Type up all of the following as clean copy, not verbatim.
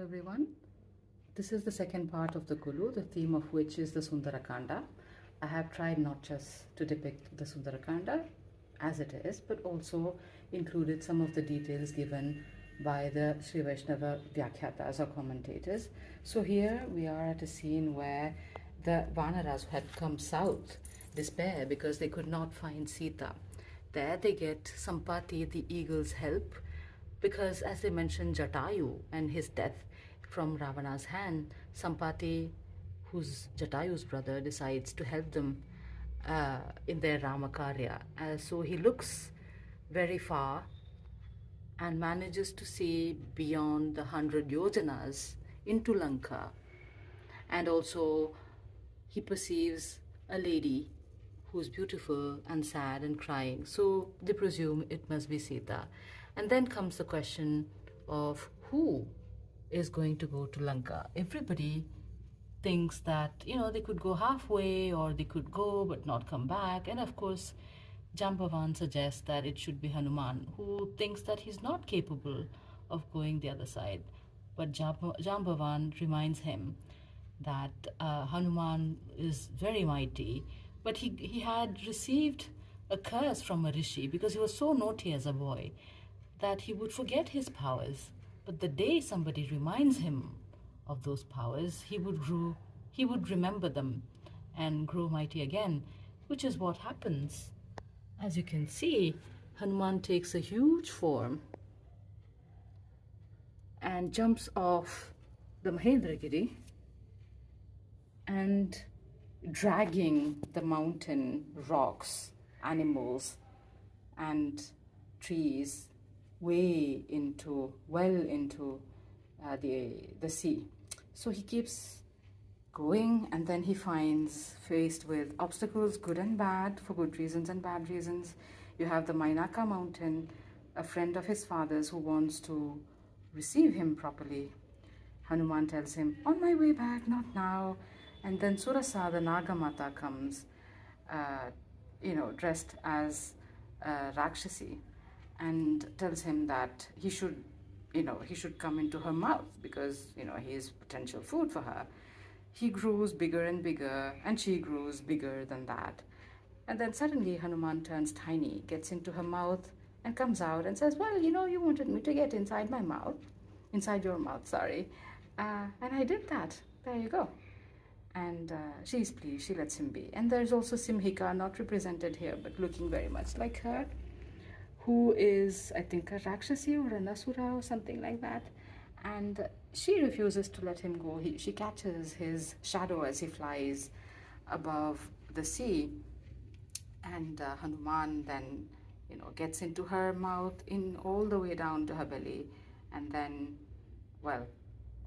everyone. This is the second part of the Golu, the theme of which is the Sundara Kaandam. I have tried not just to depict the Sundara Kaandam as it is, but also included some of the details given by the Srivaisnava Vyakhyatas or commentators. So here we are at a scene where the Vanaras had come south, despair because they could not find Sita. There they get Sampati, the eagle's help, because as they mentioned Jatayu and his death from Ravana's hand, Sampati, who's Jatayu's brother, decides to help them in their Ramakarya. So he looks very far and manages to see beyond the 100 yojanas into Lanka. And also he perceives a lady who's beautiful and sad and crying. So they presume it must be Sita. And then comes the question of who is going to go to Lanka. Everybody thinks that, they could go halfway or they could go but not come back. And of course, Jambavan suggests that it should be Hanuman, who thinks that he's not capable of going the other side. But Jambavan reminds him that Hanuman is very mighty, but he had received a curse from a rishi because he was so naughty as a boy that he would forget his powers. But the day somebody reminds him of those powers, he would remember them and grow mighty again, which is what happens. As you can see, Hanuman takes a huge form and jumps off the Mahendragiri and dragging the mountain, rocks, animals and trees way well into the sea. So he keeps going, and then he finds, faced with obstacles, good and bad, for good reasons and bad reasons. You have the Mainaka mountain, a friend of his father's who wants to receive him properly. Hanuman tells him, on my way back, not now. And then Surasa, the Nagamata, comes, dressed as Rakshasi, and tells him that he should come into her mouth because, he is potential food for her. He grows bigger and bigger, and she grows bigger than that. And then suddenly Hanuman turns tiny, gets into her mouth, and comes out and says, well, you wanted me to get inside your mouth, sorry. And I did that. There you go. And she's pleased, she lets him be. And there's also Simhika, not represented here, but looking very much like her, who is, I think, a Rakshasi or an Asura or something like that. And she refuses to let him go. She catches his shadow as he flies above the sea. And Hanuman then, gets into her mouth, in all the way down to her belly, and then,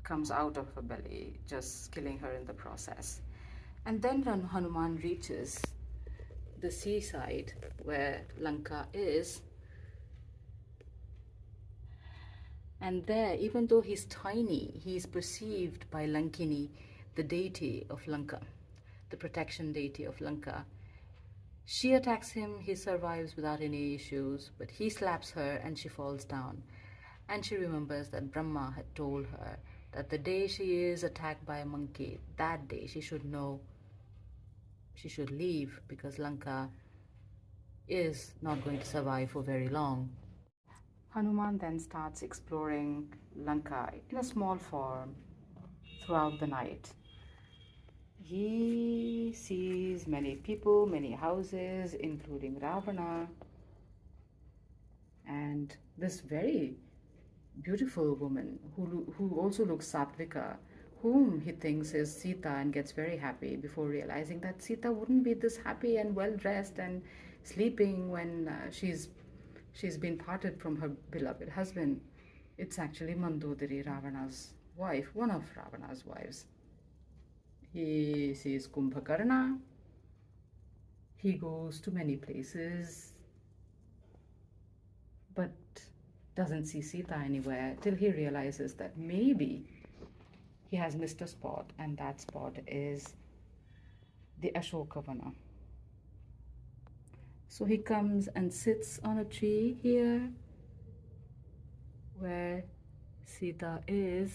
comes out of her belly, just killing her in the process. And then Hanuman reaches the seaside where Lanka is. And there, even though he's tiny, he's perceived by Lankini, the deity of Lanka, the protection deity of Lanka. She attacks him, he survives without any issues, but he slaps her and she falls down. And she remembers that Brahma had told her that the day she is attacked by a monkey, that day she should know she should leave because Lanka is not going to survive for very long. Hanuman then starts exploring Lanka in a small form throughout the night. He sees many people, many houses, including Ravana, and this very beautiful woman who also looks Satvika, whom he thinks is Sita, and gets very happy before realizing that Sita wouldn't be this happy and well dressed and sleeping when she's been parted from her beloved husband. It's actually Mandodari, Ravana's wife, one of Ravana's wives. He sees Kumbhakarna. He goes to many places, but doesn't see Sita anywhere till he realizes that maybe he has missed a spot, and that spot is the Ashokavana. So he comes and sits on a tree here where Sita is,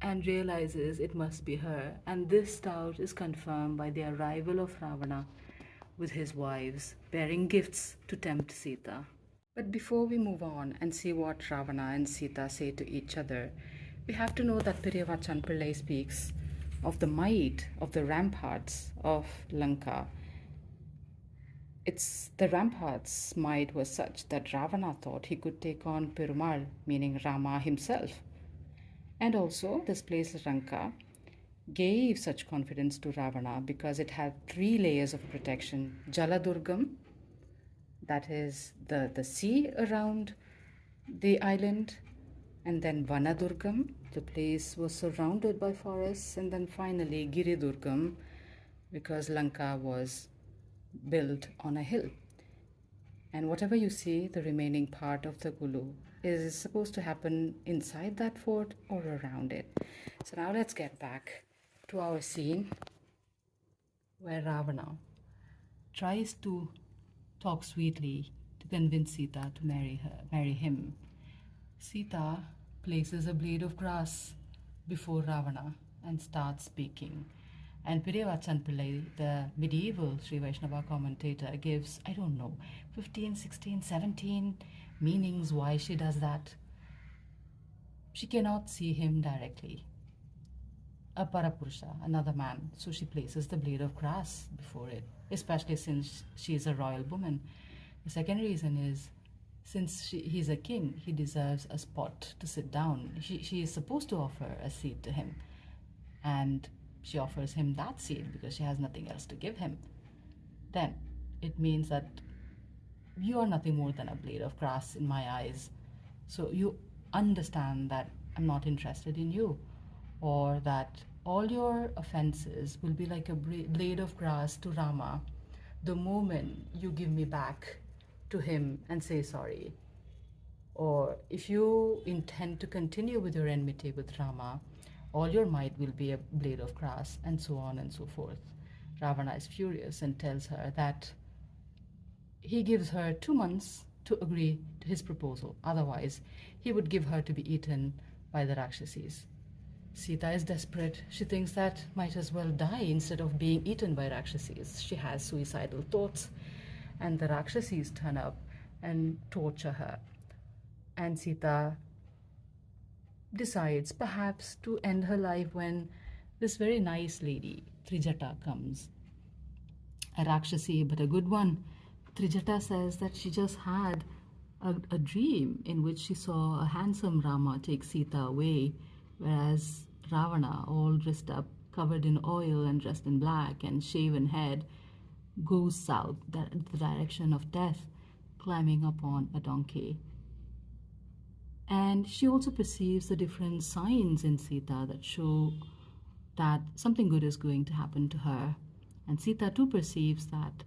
and realizes it must be her. And this doubt is confirmed by the arrival of Ravana with his wives, bearing gifts to tempt Sita. But before we move on and see what Ravana and Sita say to each other, we have to know that Piriyavachan Pillai speaks of the might of the ramparts of Lanka. The ramparts' might was such that Ravana thought he could take on Perumal, meaning Rama himself. And also, this place Lanka gave such confidence to Ravana because it had 3 layers of protection. Jaladurgam, that is the sea around the island, and then Vanadurgam, the place was surrounded by forests, and then finally Giridurgam, because Lanka was built on a hill. And whatever you see, the remaining part of the Golu is supposed to happen inside that fort or around it. So now let's get back to our scene where Ravana tries to talk sweetly to convince Sita to marry him. Sita places a blade of grass before Ravana and starts speaking. And Piriyavachan Pillai, the medieval Srivaisnava commentator, gives, 15, 16, 17 meanings why she does that. She cannot see him directly. A Parapurusha, another man, so she places the blade of grass before it, especially since she is a royal woman. The second reason is, since he's a king, he deserves a spot to sit down. She is supposed to offer a seat to him, and she offers him that seat because she has nothing else to give him. Then it means that you are nothing more than a blade of grass in my eyes. So you understand that I'm not interested in you, or that all your offenses will be like a blade of grass to Rama the moment you give me back to him and say sorry. Or if you intend to continue with your enmity with Rama, all your might will be a blade of grass, and so on and so forth. Ravana is furious and tells her that he gives her 2 months to agree to his proposal. Otherwise, he would give her to be eaten by the Rakshasis. Sita is desperate. She thinks that might as well die instead of being eaten by Rakshasis. She has suicidal thoughts, and the Rakshasis turn up and torture her. And Sita decides perhaps to end her life when this very nice lady, Trijata, comes. A Rakshasi, but a good one. Trijata says that she just had a dream in which she saw a handsome Rama take Sita away, whereas Ravana, all dressed up, covered in oil and dressed in black and shaven head, goes south, the direction of death, climbing upon a donkey. And she also perceives the different signs in Sita that show that something good is going to happen to her. And Sita too perceives that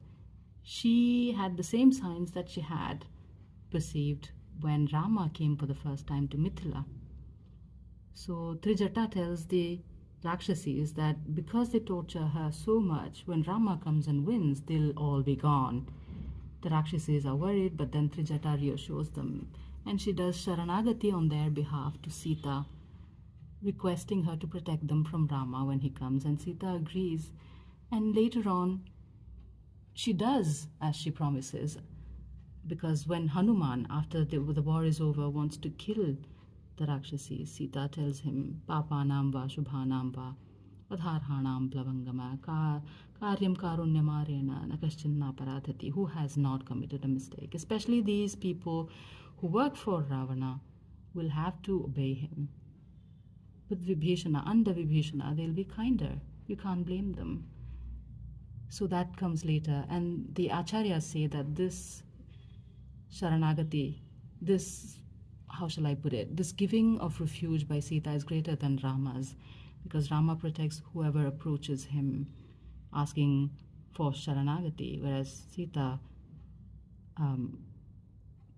she had the same signs that she had perceived when Rama came for the first time to Mithila. So Trijata tells the Rakshasis that because they torture her so much, when Rama comes and wins, they'll all be gone. The Rakshasis are worried, but then Trijata reassures them, and she does Sharanagati on their behalf to Sita, requesting her to protect them from Rama when he comes, and Sita agrees. And later on, she does as she promises, because when Hanuman, after the war is over, wants to kill the Rakshasis, Sita tells him, Papanam va shubhanam va adharhanam plavangama karyam karunyamarena nakaschinna paradhati. Who has not committed a mistake? Especially these people who work for Ravana will have to obey him. With Vibhishana, under Vibhishana, they'll be kinder. You can't blame them. So that comes later. And the Acharyas say that this Sharanagati, this, how shall I put it, this giving of refuge by Sita is greater than Rama's, because Rama protects whoever approaches him asking for Sharanagati, whereas Sita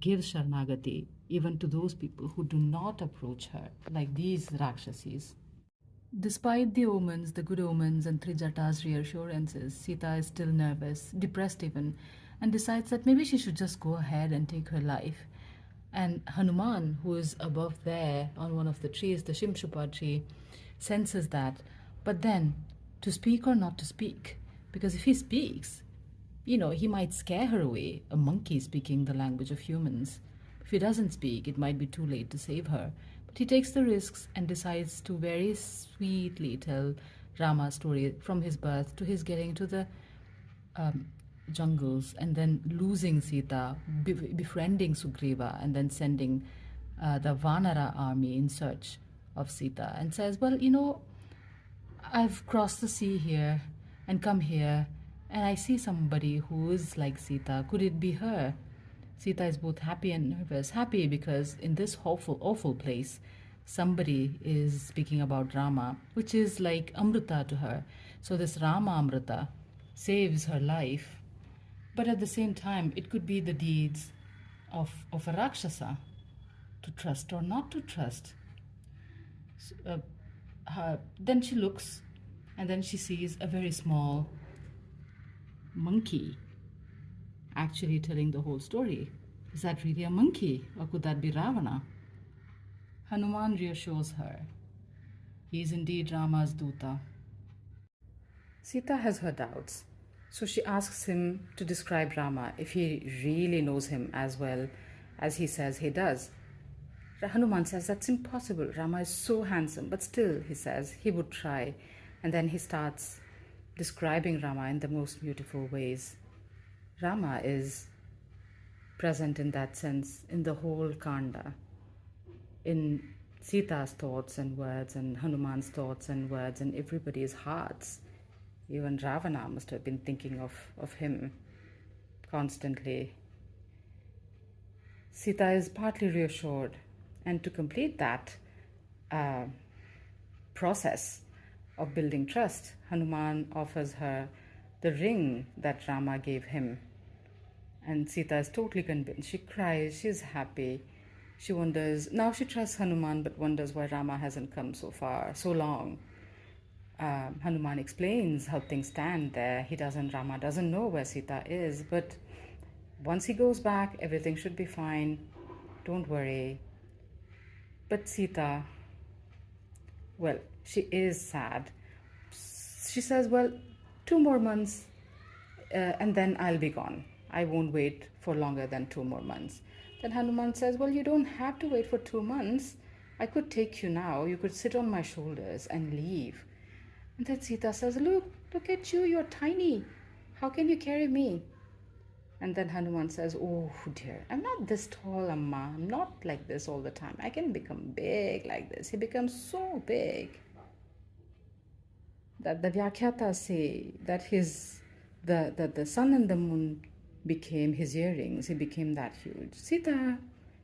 gives Sharanagati even to those people who do not approach her, like these Rakshasis. Despite the omens, the good omens, and Trijata's reassurances, Sita is still nervous, depressed even, and decides that maybe she should just go ahead and take her life. And Hanuman, who is above there on one of the trees, the Shimshupa tree, senses that. But then, to speak or not to speak? Because if he speaks, he might scare her away, a monkey speaking the language of humans. If he doesn't speak, it might be too late to save her. But he takes the risks and decides to very sweetly tell Rama's story from his birth to his getting to the um, jungles and then losing Sita, befriending Sugriva, and then sending the Vanara army in search of Sita, and says, well, I've crossed the sea here and come here, and I see somebody who is like Sita. Could it be her? Sita is both happy and nervous. Happy because in this awful, awful place, somebody is speaking about Rama, which is like Amrita to her. So this Rama Amrita saves her life. But at the same time, it could be the deeds of a Rakshasa, to trust or not to trust. Then she looks, and then she sees a very small monkey actually telling the whole story. Is that really a monkey, or could that be Ravana? Hanuman reassures her. He is indeed Rama's Duta. Sita has her doubts, so she asks him to describe Rama if he really knows him as well as he says he does. Hanuman says that's impossible. Rama is so handsome, but still, he says, he would try. And then he starts describing Rama in the most beautiful ways. Rama is present in that sense in the whole Kanda, in Sita's thoughts and words, and Hanuman's thoughts and words, and everybody's hearts. Even Ravana must have been thinking of him constantly. Sita is partly reassured, and to complete that process of building trust, Hanuman offers her the ring that Rama gave him. And Sita is totally convinced. She cries, she's happy. She wonders, now she trusts Hanuman, but wonders why Rama hasn't come so far, so long. Hanuman explains how things stand there. Rama doesn't know where Sita is, but once he goes back, everything should be fine. Don't worry. But Sita, well, she is sad. She says, well, 2 more months and then I'll be gone. I won't wait for longer than 2 more months. Then Hanuman says, well, you don't have to wait for 2 months. I could take you now. You could sit on my shoulders and leave. And then Sita says, look at you. You're tiny. How can you carry me? And then Hanuman says, oh dear, I'm not this tall, Amma. I'm not like this all the time. I can become big like this. He becomes so big that the Vyakyatas say that the sun and the moon became his earrings. He became that huge. Sita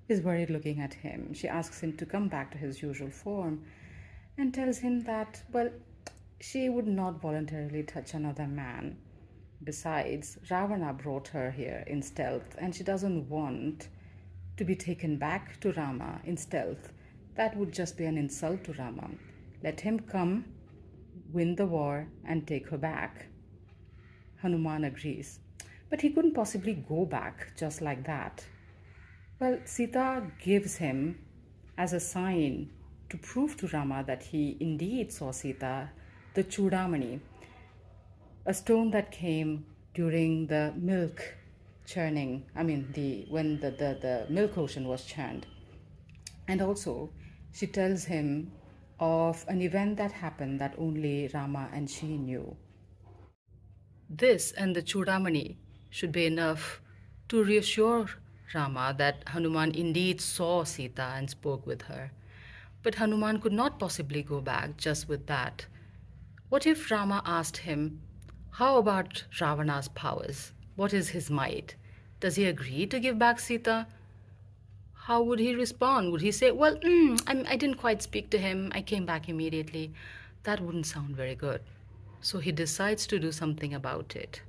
is worried looking at him. She asks him to come back to his usual form and tells him that, well, she would not voluntarily touch another man. Besides, Ravana brought her here in stealth, and she doesn't want to be taken back to Rama in stealth. That would just be an insult to Rama. Let him come, win the war, and take her back. Hanuman agrees. But he couldn't possibly go back just like that. Well, Sita gives him as a sign to prove to Rama that he indeed saw Sita, the Chudamani, a stone that came during the milk churning, when the milk ocean was churned. And also, she tells him of an event that happened that only Rama and she knew. This and the Chudamani should be enough to reassure Rama that Hanuman indeed saw Sita and spoke with her. But Hanuman could not possibly go back just with that. What if Rama asked him, how about Ravana's powers? What is his might? Does he agree to give back Sita? How would he respond? Would he say, well, I didn't quite speak to him. I came back immediately. That wouldn't sound very good. So he decides to do something about it.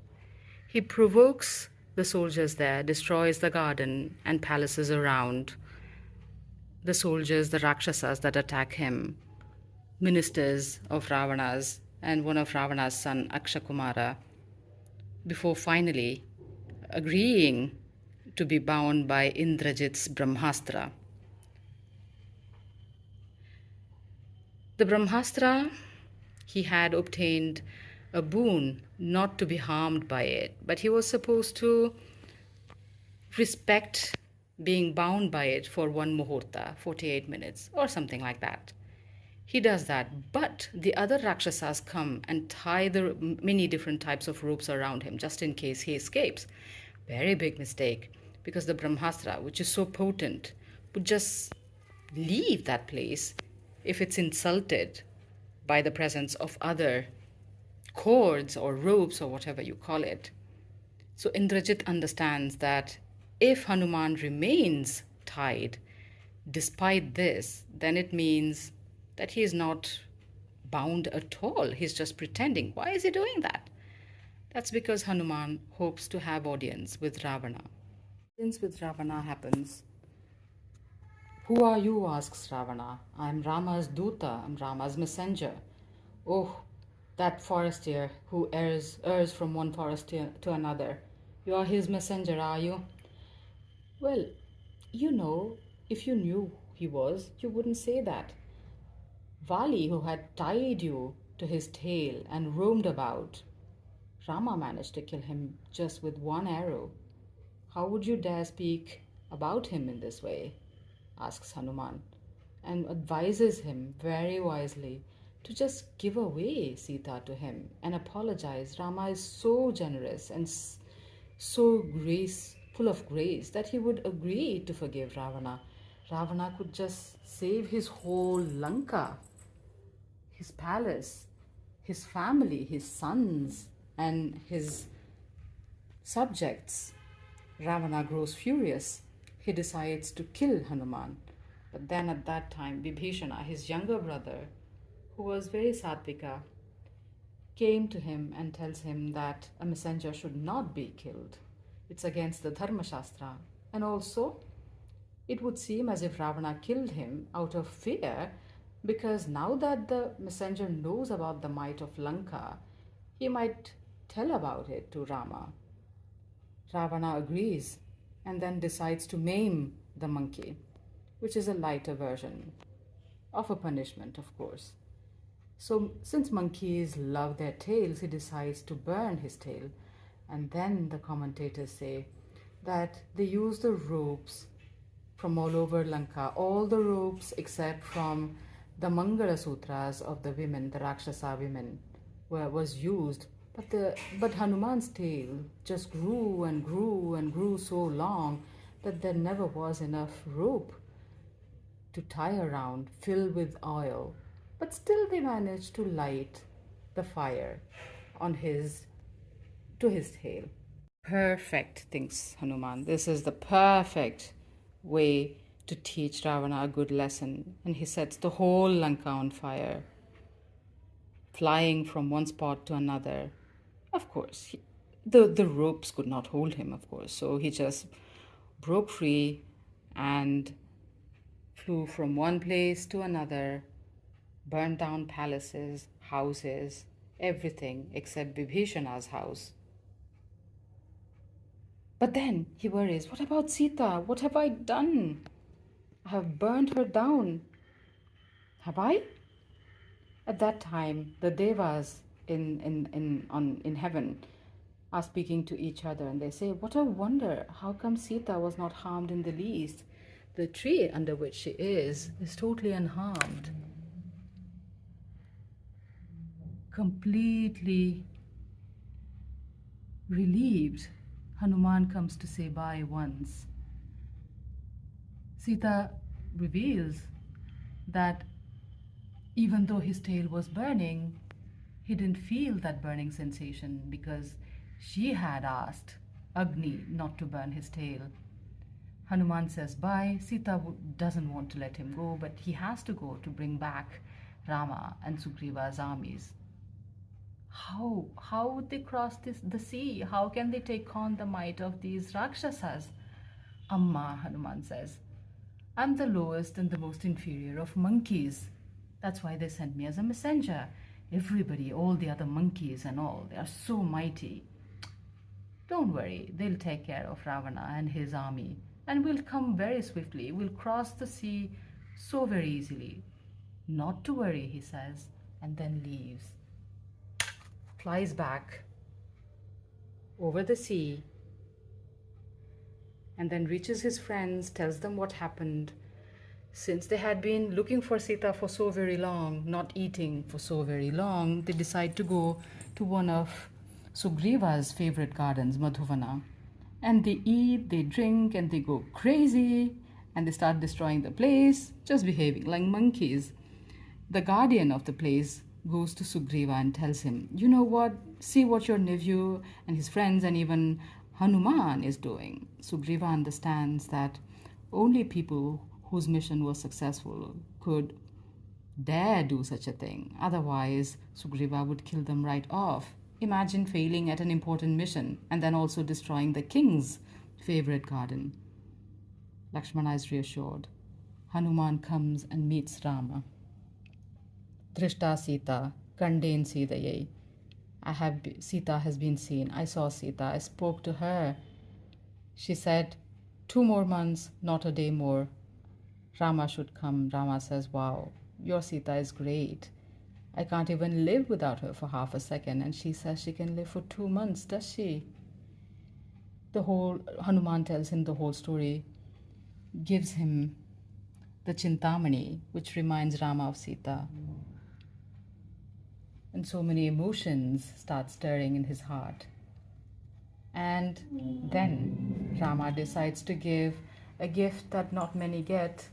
He provokes the soldiers there, destroys the garden and palaces around. The soldiers, the Rakshasas that attack him, ministers of Ravana's, and one of Ravana's son, Akshakumara, before finally agreeing to be bound by Indrajit's Brahmastra. The Brahmastra, he had obtained a boon not to be harmed by it, but he was supposed to respect being bound by it for one muhurta, 48 minutes, or something like that. He does that, but the other Rakshasas come and tie the many different types of ropes around him just in case he escapes. Very big mistake, because the Brahmastra, which is so potent, would just leave that place if it's insulted by the presence of other cords or ropes or whatever you call it. So Indrajit understands that if Hanuman remains tied despite this, then it means that he is not bound at all. He's just pretending. Why is he doing that? That's because Hanuman hopes to have audience with Ravana. Audience with Ravana happens. Who are you? Asks Ravana. I'm Rama's Duta. I'm Rama's messenger. Oh, that forestier who errs from one forest to another. You are his messenger, are you? Well, if you knew he was, you wouldn't say that. Vali, who had tied you to his tail and roamed about, Rama managed to kill him just with one arrow. How would you dare speak about him in this way? Asks Hanuman, and advises him very wisely to just give away Sita to him and apologize. Rama is so generous and so full of grace, that he would agree to forgive Ravana. Ravana could just save his whole Lanka, his palace, his family, his sons, and his subjects. Ravana grows furious. He decides to kill Hanuman. But then at that time, Vibhishana, his younger brother, who was very sattvika, came to him and tells him that a messenger should not be killed. It's against the Dharma Shastra. And also, it would seem as if Ravana killed him out of fear, because now that the messenger knows about the might of Lanka, he might tell about it to Rama. Ravana agrees and then decides to maim the monkey, which is a lighter version of a punishment, of course. So, since monkeys love their tails, he decides to burn his tail. And then the commentators say that they use the ropes from all over Lanka, all the ropes except from the Mangala Sutras of the women, the Rakshasa women, was used. But Hanuman's tail just grew and grew and grew so long that there never was enough rope to tie around, filled with oil. But still they managed to light the fire to his tail. Perfect, thinks Hanuman. This is the perfect way to teach Ravana a good lesson. And he sets the whole Lanka on fire, flying from one spot to another. Of course, the ropes could not hold him, of course. So he just broke free and flew from one place to another, burned down palaces, houses, everything except Vibhishana's house. But then he worries, what about Sita? What have I done? I have burned her down. Have I? At that time, the devas in heaven are speaking to each other, and they say, what a wonder, how come Sita was not harmed in the least? The tree under which she is totally unharmed, completely relieved. Hanuman comes to say bye once. Sita reveals that even though his tail was burning, he didn't feel that burning sensation because she had asked Agni not to burn his tail. Hanuman says bye. Sita doesn't want to let him go, but he has to go to bring back Rama and Sugriva's armies. How would they cross the sea? How can they take on the might of these Rakshasas? Amma, Hanuman says, I'm the lowest and the most inferior of monkeys. That's why they sent me as a messenger. Everybody, all the other monkeys and all, they are so mighty. Don't worry, they'll take care of Ravana and his army, and we'll come very swiftly. We'll cross the sea so very easily. Not to worry, he says, and then leaves. Flies back over the sea, and then reaches his friends, tells them what happened. Since they had been looking for Sita for so very long, not eating for so very long, they decide to go to one of Sugriva's favorite gardens, Madhuvana. And they eat, they drink, and they go crazy, and they start destroying the place, just behaving like monkeys. The guardian of the place goes to Sugriva and tells him, "You know what? See what your nephew and his friends and even Hanuman is doing." Sugriva understands that only people whose mission was successful could dare do such a thing. Otherwise, Sugriva would kill them right off. Imagine failing at an important mission and then also destroying the king's favorite garden. Lakshmana is reassured. Hanuman comes and meets Rama. Drishta Sita, Kandain Sidaye. Sita has been seen. I saw Sita. I spoke to her. She said, 2 more months, not a day more. Rama should come. Rama says, wow, your Sita is great. I can't even live without her for half a second. And she says she can live for 2 months, does she? Hanuman tells him the whole story, gives him the Chintamani, which reminds Rama of Sita. And so many emotions start stirring in his heart. And then Rama decides to give a gift that not many get,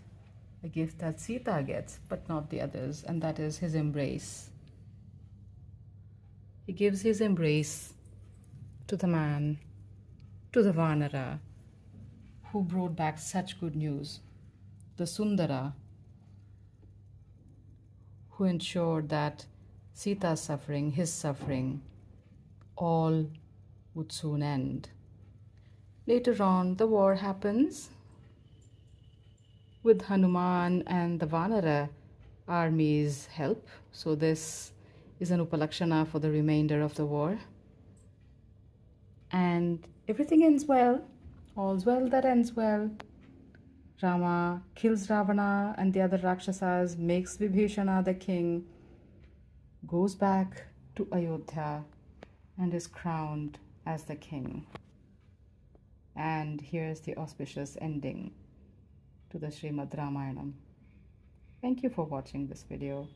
a gift that Sita gets, but not the others, and that is his embrace. He gives his embrace to the man, to the Vanara, who brought back such good news, the Sundara, who ensured that Sita's suffering, his suffering, all would soon end. Later on, the war happens with Hanuman and the Vanara army's help. So this is an Upalakshana for the remainder of the war. And everything ends well. All's well that ends well. Rama kills Ravana and the other Rakshasas, makes Vibhishana the king, goes back to Ayodhya and is crowned as the king. And here's the auspicious ending to the Srimad Ramayana. Thank you for watching this video.